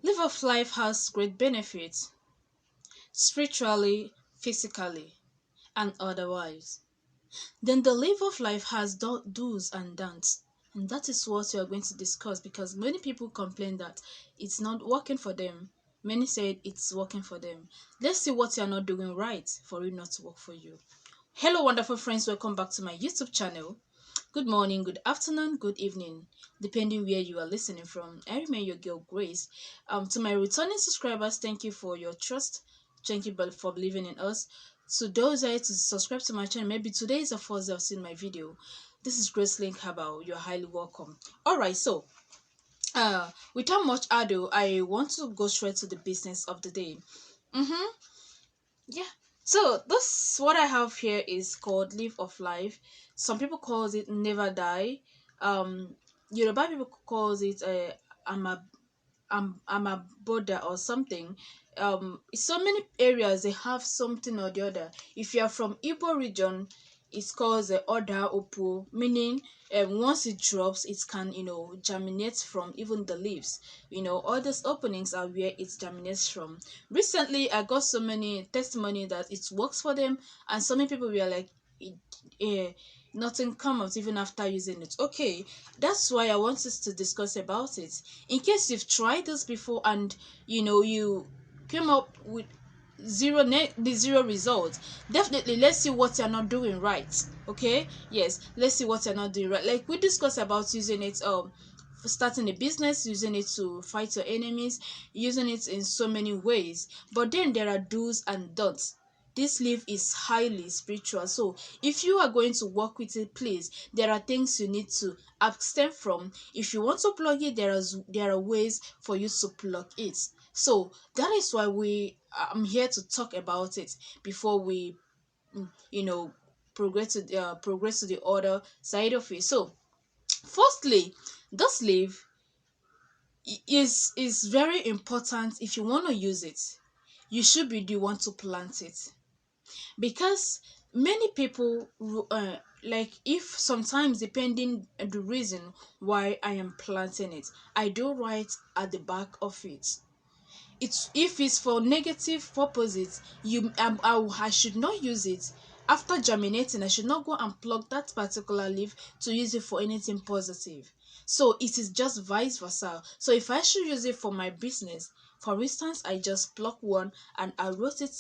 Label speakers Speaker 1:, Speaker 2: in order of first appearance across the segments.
Speaker 1: Live of life has great benefits, spiritually, physically, and otherwise. Then the live of life has do's and don'ts. And that is what we are going to discuss because many people complain that it's not working for them. Many said it's working for them. Let's see what you are not doing right for it not to work for you. Hello, wonderful friends. Welcome back to my YouTube channel. Good morning, good afternoon, good evening, depending where you are listening from. I remain your girl Grace. To my returning subscribers, thank you for your trust. Thank you for believing in us. To those that to subscribe to my channel, maybe today is the first day I've seen my video. This is Grace Link Herbal. You're highly welcome. Alright, so without much ado, I want to go straight to the business of the day. Yeah. So this what I have here is called Live of Life. Some people calls it Never Die. Yoruba people calls it I'm a Buddha or something. So many areas they have something or the other. If you are from Igbo region, it's called the Oda Opu, meaning once it drops, it can germinate from even the leaves. All these openings are where it germinates from. Recently, I got so many testimony that it works for them, and so many people were like, nothing comes even after using it. Okay, that's why I want us to discuss about it. In case you've tried this before and you came up with the zero results, definitely let's see what you're not doing right. Okay, yes, let's see what you're not doing right. Like we discussed about using it for starting a business, using it to fight your enemies, using it in so many ways. But then there are do's and don'ts. This leaf is highly spiritual, so if you are going to work with it, please, there are things you need to abstain from. If you want to plug it, there are ways for you to plug it. So that is why I'm here to talk about it before we you know progress to the other side of it. So firstly, this leaf is very important. If you want to use it, you should be the one to plant it, because many people like, if sometimes depending the reason why I am planting it, I do write at the back of it. It's if it's for negative purposes, I should not use it. After germinating, I should not go and pluck that particular leaf to use it for anything positive. So it is just vice versa. So if I should use it for my business, for instance, I just pluck one and I wrote it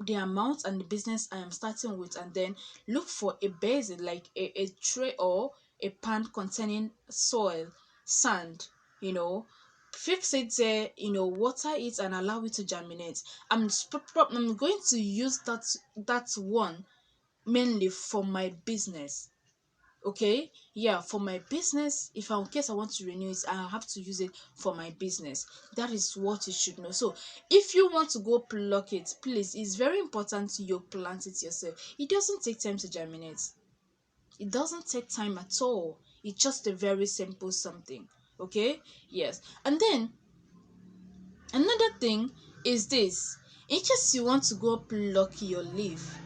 Speaker 1: the amount and the business I am starting with, and then look for a basin like a tray or a pan containing soil, sand, you know fix it there, water it and allow it to germinate. I'm going to use that one mainly for my business. Okay, yeah, for my business. If in case I want to renew it, I have to use it for my business. That is what you should know. So if you want to go pluck it, please, it's very important you plant it yourself. It doesn't take time to germinate. It doesn't take time at all. It's just a very simple something. Okay, yes. And then another thing is this: in case you want to go pluck your leaf,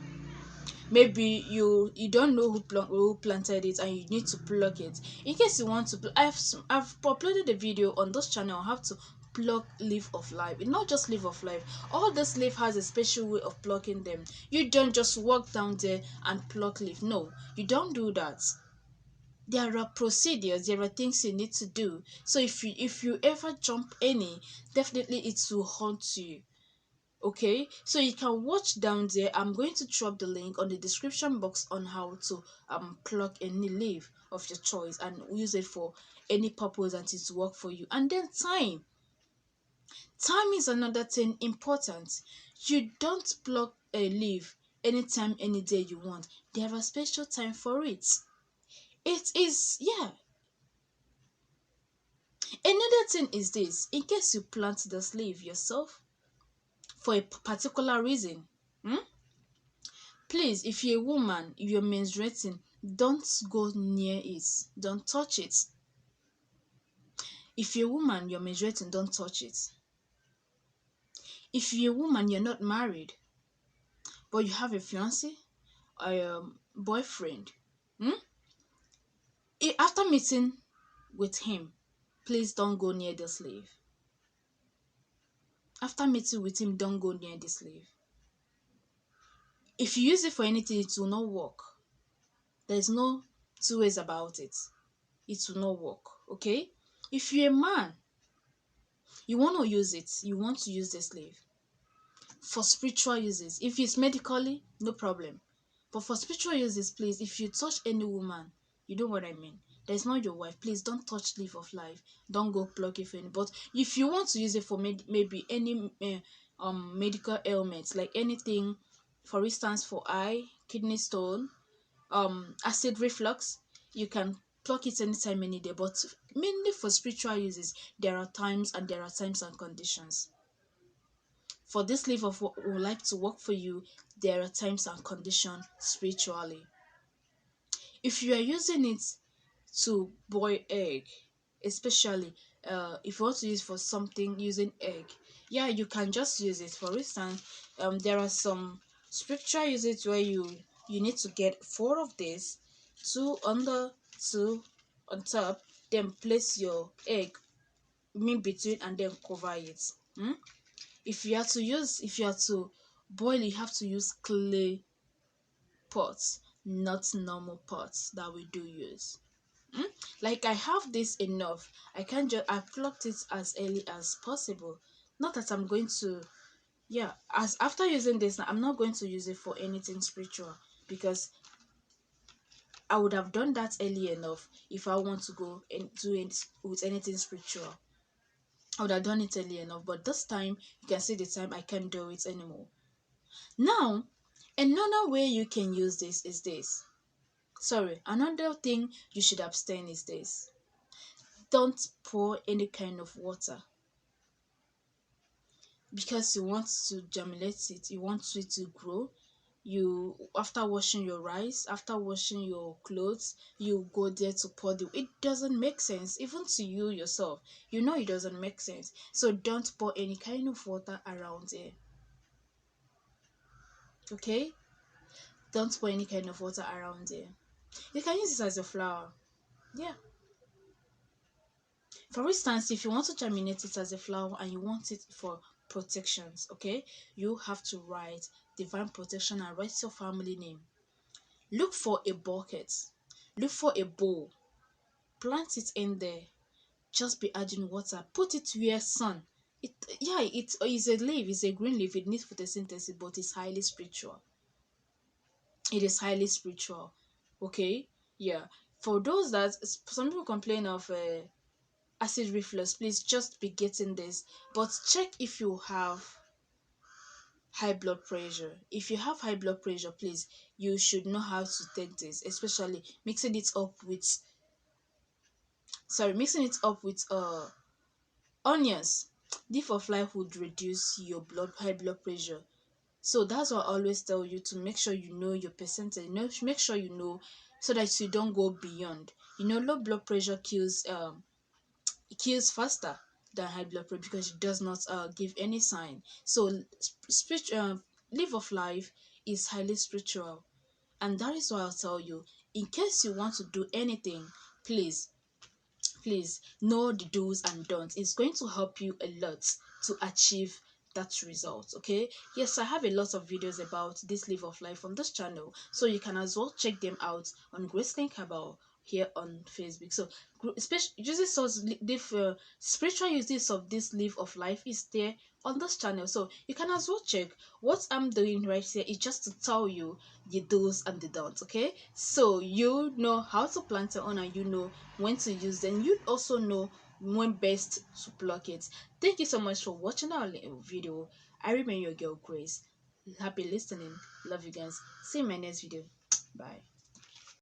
Speaker 1: maybe you don't know who planted it and you need to pluck it. In case you want to I've uploaded a video on this channel on how to pluck leaf of life. It's not just leaf of life. All this leaf has a special way of plucking them. You don't just walk down there and pluck leaf. No, you don't do that. There are procedures, there are things you need to do. So if you ever jump any, definitely it will haunt you. Okay, so you can watch down there. I'm going to drop the link on the description box on how to pluck any leaf of your choice and use it for any purpose and it work for you. And then time is another thing important. You don't pluck a leaf anytime any day you want. There are special time for it. It is, yeah. Another thing is this: in case you plant this leaf yourself for a particular reason, hmm? Please, if you're a woman, if you're menstruating, don't go near it. Don't touch it. If you're a woman, you're menstruating, don't touch it. If you're a woman, you're not married, but you have a fiance or a boyfriend, hmm? After meeting with him, please don't go near the slave. After meeting with him, don't go near the leaf. If you use it for anything, it will not work. There's no two ways about it. It will not work. Okay? If you're a man, you want to use it, you want to use the sleeve for spiritual uses. If it's medically, no problem. But for spiritual uses, please, if you touch any woman, you know what I mean. There's not your wife. Please don't touch leaf of life. Don't go pluck it for any. But if you want to use it for maybe any medical ailments, like anything, for instance, for eye, kidney stone, acid reflux, you can pluck it anytime, any day. But mainly for spiritual uses, there are times and there are times and conditions. For this leaf of life to work for you, there are times and conditions spiritually. If you are using it to boil egg, especially if you want to use for something using egg, yeah, you can just use it. For instance, there are some spiritual uses where you need to get 4 of this, 2 on the 2 on top, then place your egg in between and then cover it. If you are to boil, you have to use clay pots, not normal pots that we do use. Like I have this enough. I plucked it as early as possible. Not that I'm going to, yeah, as after using this, I'm not going to use it for anything spiritual, because I would have done that early enough. If I want to go and do it with anything spiritual, I would have done it early enough. But this time, you can see the time I can't do it anymore. Now, another way you can use this is this. Sorry, another thing you should abstain is this. Don't pour any kind of water, because you want to germinate it, you want it to grow. You, after washing your rice, after washing your clothes, you go there to pour the, it doesn't make sense. Even to you yourself, you know it doesn't make sense. So don't pour any kind of water around there. Okay, don't pour any kind of water around there. You can use it as a flower. Yeah. For instance, if you want to germinate it as a flower and you want it for protections, okay, you have to write divine protection and write your family name. Look for a bucket, look for a bowl, plant it in there. Just be adding water. Put it where sun. It, yeah, it is a leaf. It's a green leaf. It needs photosynthesis, but it's highly spiritual. It is highly spiritual. Okay, yeah. For those that some people complain of acid reflux, please just be getting this, but check if you have high blood pressure. If you have high blood pressure, please, you should know how to take this, especially mixing it up with onions. Leaf of life would reduce your high blood pressure. So that's what I always tell you, to make sure you know your percentage. Make sure you know, so that you don't go beyond. Low blood pressure kills faster than high blood pressure, because it does not give any sign. So live of life is highly spiritual, and that is why I'll tell you, in case you want to do anything, please know the do's and don'ts. It's going to help you a lot to achieve that result. Okay, yes, I have a lot of videos about this live of life on this channel, so you can as well check them out on Gracelyn Cabal here on Facebook. So especially uses of spiritual uses of this live of life is there on this channel, so you can as well check. What I'm doing right here is just to tell you the do's and the don'ts. Okay, so you know how to plant it on, and you know when to use them. You also know when best to pluck it. Thank you so much for watching our video. I remain your girl Grace. Happy listening. Love you guys. See you in my next video. Bye.